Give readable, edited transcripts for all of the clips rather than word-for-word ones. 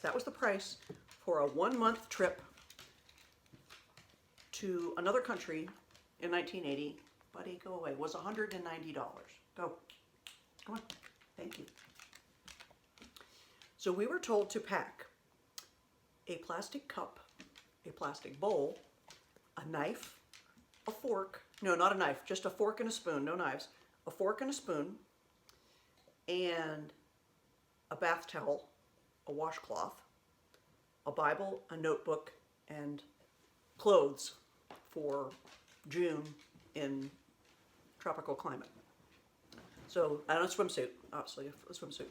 that was the price for a 1-month trip to another country in 1980. Buddy, go away. Was $190. Go. Come on. Thank you. So we were told to pack a plastic cup, a plastic bowl, a knife, a fork. No, not a knife, just a fork and a spoon, no knives. A fork and a spoon, and a bath towel, a washcloth, a Bible, a notebook, and clothes for June in tropical climate. So, and a swimsuit, obviously, a swimsuit.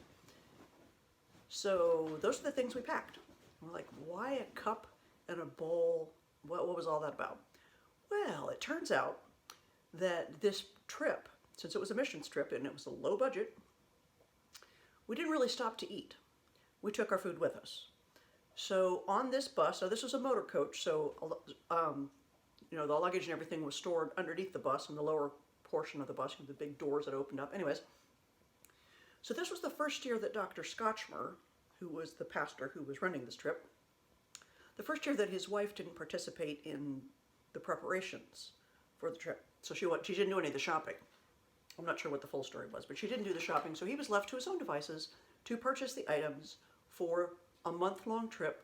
So those are the things we packed. We're like, why a cup and a bowl? What was all that about? Well, it turns out that this trip, since it was a missions trip and it was a low budget, we didn't really stop to eat. We took our food with us. So on this bus, so this was a motor coach, so you know, the luggage and everything was stored underneath the bus in the lower portion of the bus, with the big doors that opened up. Anyways, so this was the first year that Dr. Scotchmer, who was the pastor who was running this trip, the first year that his wife didn't participate in the preparations for the trip. So she didn't do any of the shopping. I'm not sure what the full story was, but she didn't do the shopping, so he was left to his own devices to purchase the items for a month-long trip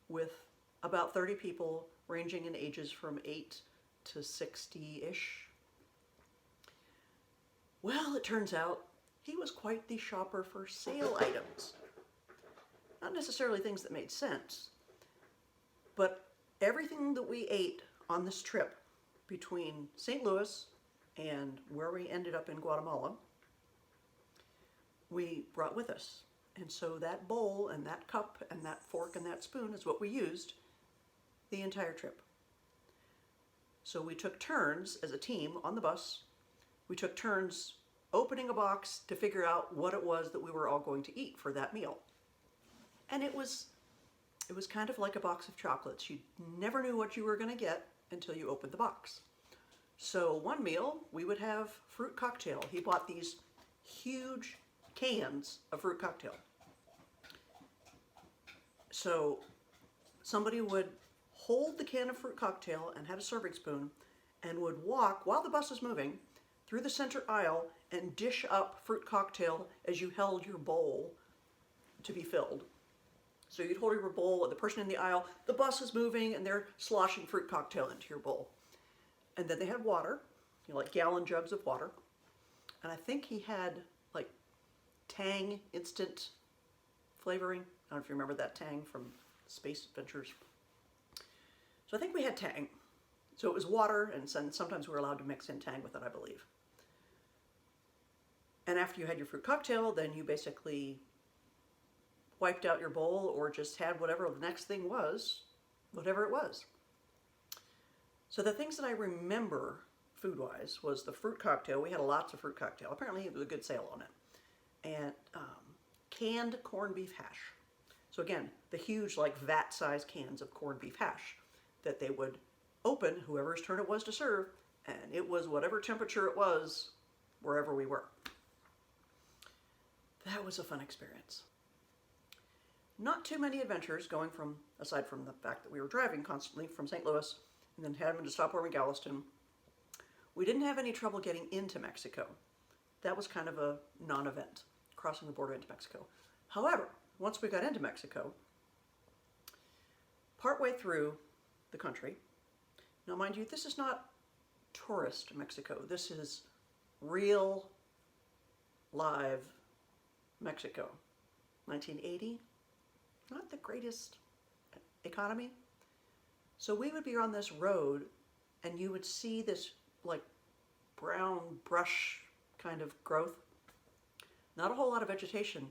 with about 30 people ranging in ages from 8 to 60-ish. Well, it turns out he was quite the shopper for sale items. Not necessarily things that made sense, but everything that we ate on this trip between St. Louis and where we ended up in Guatemala, we brought with us. And so that bowl and that cup and that fork and that spoon is what we used the entire trip. So we took turns as a team on the bus. We took turns opening a box to figure out what it was that we were all going to eat for that meal. And it was kind of like a box of chocolates. You never knew what you were going to get until you opened the box. So one meal, we would have fruit cocktail. He bought these huge cans of fruit cocktail. So somebody would hold the can of fruit cocktail and had a serving spoon and would walk while the bus is moving through the center aisle and dish up fruit cocktail as you held your bowl to be filled. So you'd hold your bowl, and the person in the aisle, the bus is moving, and they're sloshing fruit cocktail into your bowl. And then they had water, you know, like gallon jugs of water. And I think he had like Tang instant flavoring. I don't know if you remember that Tang from Space Adventures. So I think we had Tang. So it was water, and sometimes we were allowed to mix in Tang with it, I believe. And after you had your fruit cocktail, then you basically wiped out your bowl or just had whatever the next thing was, whatever it was. So the things that I remember food-wise was the fruit cocktail. We had lots of fruit cocktail. Apparently it was a good sale on it. And canned corned beef hash. So again, the huge like vat-sized cans of corned beef hash that they would open, whoever's turn it was to serve, and it was whatever temperature it was wherever we were. That was a fun experience. Not too many adventures going from, aside from the fact that we were driving constantly from St. Louis and then having to stop over in Galveston. We didn't have any trouble getting into Mexico. That was kind of a non-event, crossing the border into Mexico. However, once we got into Mexico, partway through the country, now mind you, this is not tourist Mexico. This is real, live Mexico. 1980, not the greatest economy. So we would be on this road and you would see this like brown brush kind of growth. Not a whole lot of vegetation.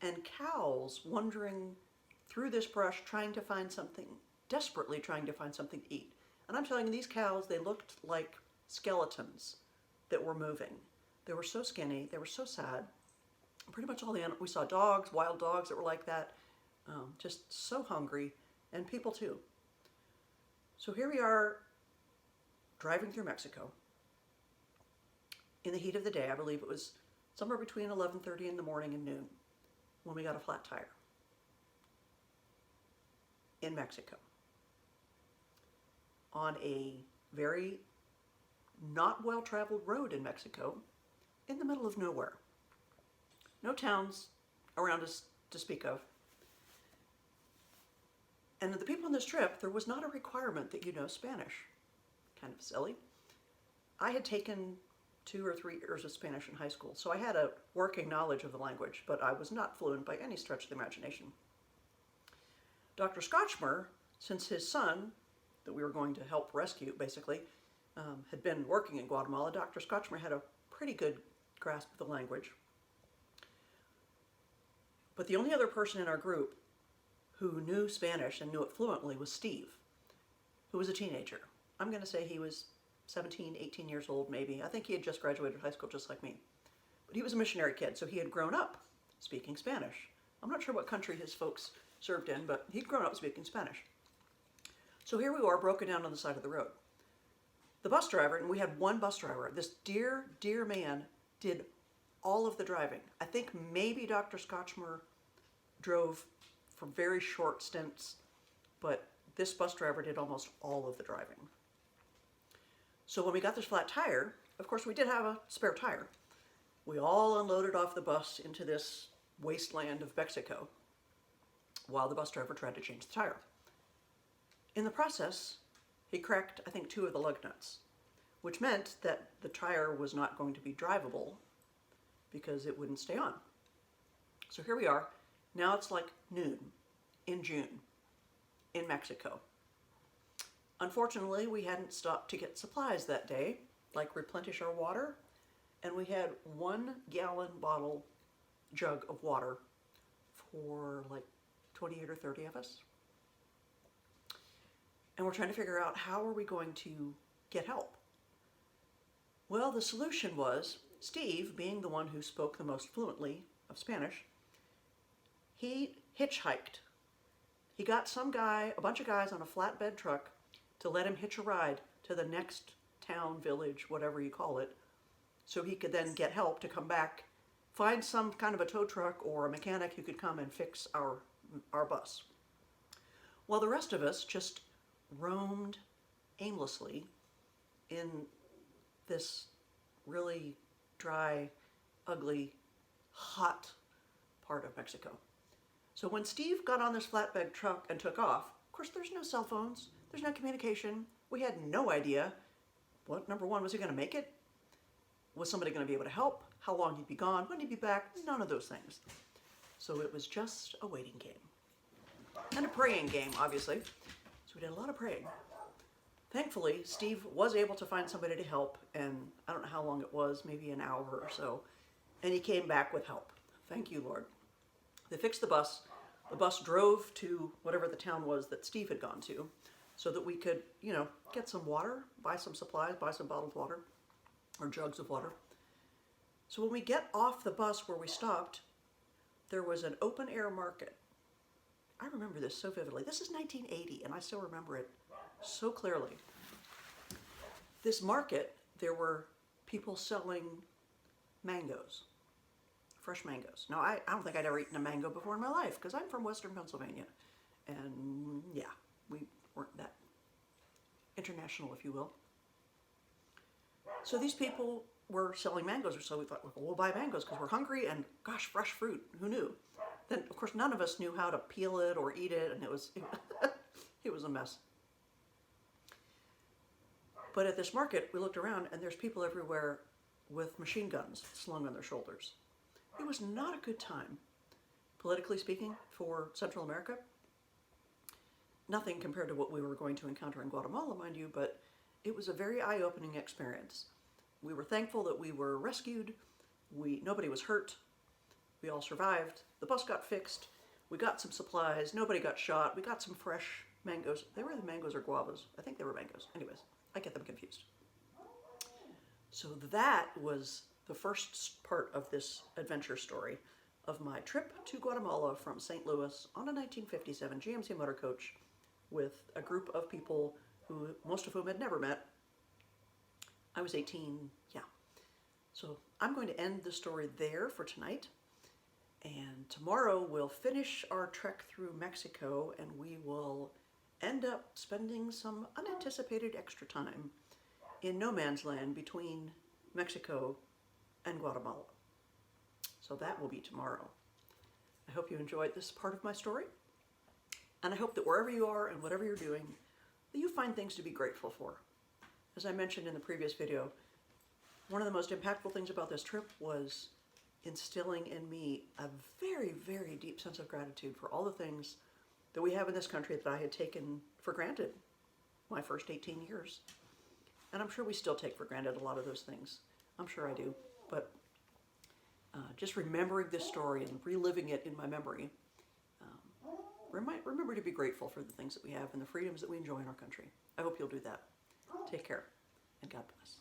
And cows wandering through this brush trying to find something, desperately trying to find something to eat. And I'm telling you, these cows, they looked like skeletons that were moving. They were so skinny, they were so sad. Pretty much all the animals, we saw dogs, wild dogs that were like that, just so hungry, and people too. So here we are driving through Mexico in the heat of the day. I believe it was somewhere between 11:30 in the morning and noon when we got a flat tire. in Mexico on a very not well-traveled road in Mexico in the middle of nowhere. No towns around us to speak of. And the people on this trip, there was not a requirement that you know Spanish. Kind of silly. I had taken 2 or 3 years of Spanish in high school, so I had a working knowledge of the language, but I was not fluent by any stretch of the imagination. Dr. Scotchmer, since his son, that we were going to help rescue, basically, had been working in Guatemala, Dr. Scotchmer had a pretty good grasp of the language. But the only other person in our group who knew Spanish and knew it fluently was Steve, who was a teenager. I'm going to say he was 17, 18 years old maybe. I think he had just graduated high school just like me. But he was a missionary kid, so he had grown up speaking Spanish. I'm not sure what country his folks served in, but he'd grown up speaking Spanish. So here we are, broken down on the side of the road. The bus driver, and we had one bus driver, this dear, dear man did all of the driving. I think maybe Dr. Scotchmer drove for very short stints, but this bus driver did almost all of the driving. So when we got this flat tire, of course we did have a spare tire. We all unloaded off the bus into this wasteland of Mexico while the bus driver tried to change the tire. In the process, he cracked, I think, 2 of the lug nuts, which meant that the tire was not going to be drivable because it wouldn't stay on. So here we are. Now it's like noon in June in Mexico. Unfortunately, we hadn't stopped to get supplies that day, like replenish our water, and we had 1-gallon bottle jug of water for like 28 or 30 of us. And we're trying to figure out how are we going to get help. Well, the solution was Steve, being the one who spoke the most fluently of Spanish, he hitchhiked. He got some guy, a bunch of guys on a flatbed truck to let him hitch a ride to the next town, village, whatever you call it, so he could then get help to come back, find some kind of a tow truck or a mechanic who could come and fix our bus. While the rest of us just roamed aimlessly in this really dry, ugly, hot part of Mexico. So when Steve got on this flatbed truck and took off, of course there's no cell phones, there's no communication. We had no idea what, number one, was he going to make it? Was somebody going to be able to help? How long he'd be gone? When he'd be back? None of those things. So it was just a waiting game. And a praying game, obviously. So we did a lot of praying. Thankfully, Steve was able to find somebody to help, and I don't know how long it was, maybe an hour or so, and he came back with help. Thank you, Lord. They fixed the bus. The bus drove to whatever the town was that Steve had gone to, so that we could, get some water, buy some supplies, buy some bottled water, or jugs of water. So when we get off the bus where we stopped, there was an open air market. I remember this so vividly. This is 1980, and I still remember it so clearly. This market, there were people selling mangoes, fresh mangoes. Now, I don't think I'd ever eaten a mango before in my life, because I'm from Western Pennsylvania. And yeah, we weren't that international, if you will. So these people were selling mangoes, so we thought, well, we'll buy mangoes because we're hungry, and gosh, fresh fruit, who knew? Then, of course, none of us knew how to peel it or eat it, and it was a mess. But at this market, we looked around, and there's people everywhere with machine guns slung on their shoulders. It was not a good time, politically speaking, for Central America. Nothing compared to what we were going to encounter in Guatemala, mind you, but it was a very eye-opening experience. We were thankful that we were rescued. Nobody was hurt. We all survived. The bus got fixed. We got some supplies. Nobody got shot. We got some fresh mangoes. They were the mangoes or guavas. I think they were mangoes. Anyways, I get them confused. So that was the first part of this adventure story of my trip to Guatemala from St. Louis on a 1957 GMC motor coach with a group of people who, most of whom had never met. I was 18, yeah. So I'm going to end the story there for tonight. And tomorrow we'll finish our trek through Mexico, and we will end up spending some unanticipated extra time in no man's land between Mexico and Guatemala. So that will be tomorrow. I hope you enjoyed this part of my story, and I hope that wherever you are and whatever you're doing, that you find things to be grateful for. As I mentioned in the previous video, one of the most impactful things about this trip was instilling in me a very, very deep sense of gratitude for all the things that we have in this country that I had taken for granted my first 18 years. And I'm sure we still take for granted a lot of those things. I'm sure I do. But just remembering this story and reliving it in my memory, remember to be grateful for the things that we have and the freedoms that we enjoy in our country. I hope you'll do that. Take care, and God bless.